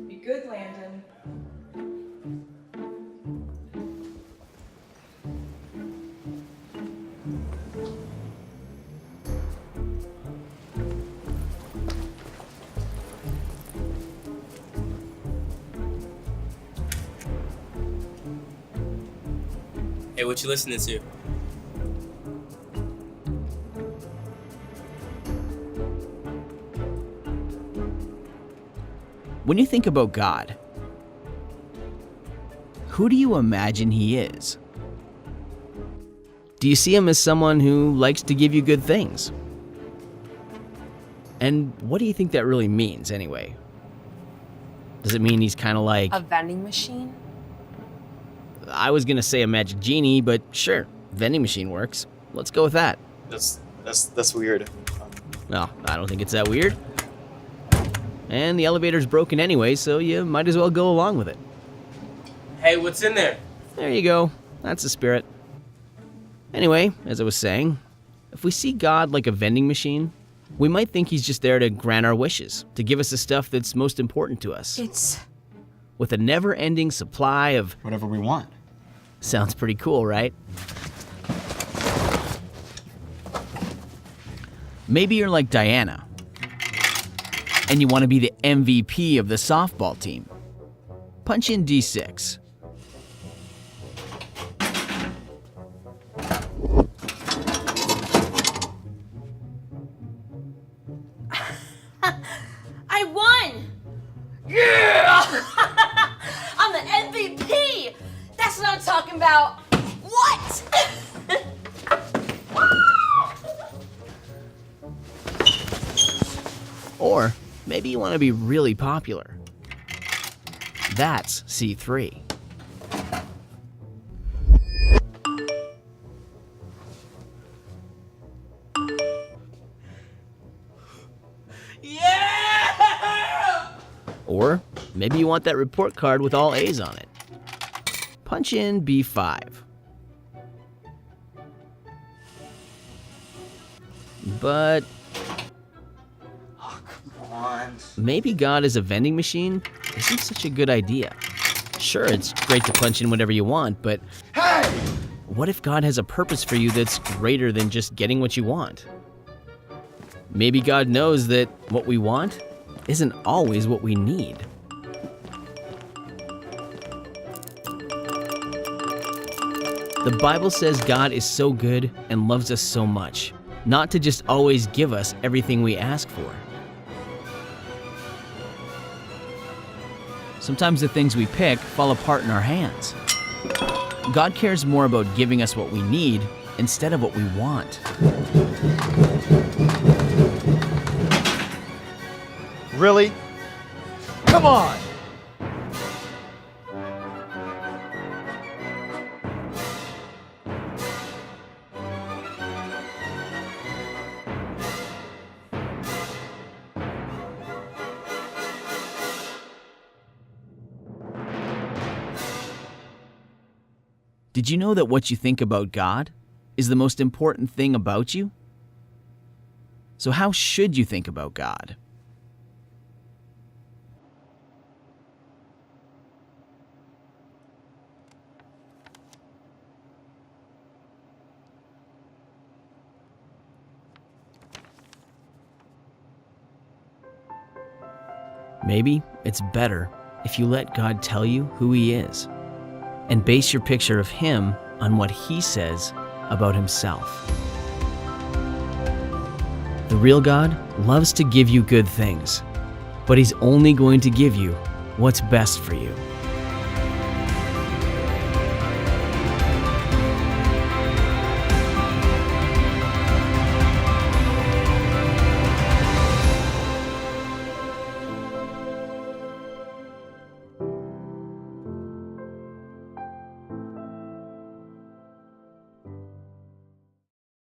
Be good, Landon. Hey, what you listening to? When you think about God, who do you imagine he is? Do you see him as someone who likes to give you good things? And what do you think that really means anyway? Does it mean he's kind of like... A vending machine? I was gonna say a magic genie, but sure, vending machine works. Let's go with that. That's weird. No, I don't think it's that weird. And the elevator's broken anyway, so you might as well go along with it. Hey, what's in there? There you go. That's the spirit. Anyway, as I was saying, if we see God like a vending machine, we might think he's just there to grant our wishes, to give us the stuff that's most important to us. It's... With a never-ending supply of... Whatever we want. Sounds pretty cool, right? Maybe you're like Diana, and you want to be the MVP of the softball team. Punch in D6. I won! Yeah! I'm the MVP! That's what I'm talking about! What? Or maybe you want to be really popular. That's C3. Yeah! Or maybe you want that report card with all A's on it. Punch in B5. But maybe God as a vending machine isn't such a good idea. Sure, it's great to punch in whatever you want, but Hey! what if God has a purpose for you that's greater than just getting what you want? Maybe God knows that what we want isn't always what we need. The Bible says God is so good and loves us so much, not to just always give us everything we ask for. Sometimes the things we pick fall apart in our hands. God cares more about giving us what we need instead of what we want. Really? Come on! Did you know that what you think about God is the most important thing about you? So how should you think about God? Maybe it's better if you let God tell you who He is and base your picture of Him on what He says about Himself. The real God loves to give you good things, but He's only going to give you what's best for you.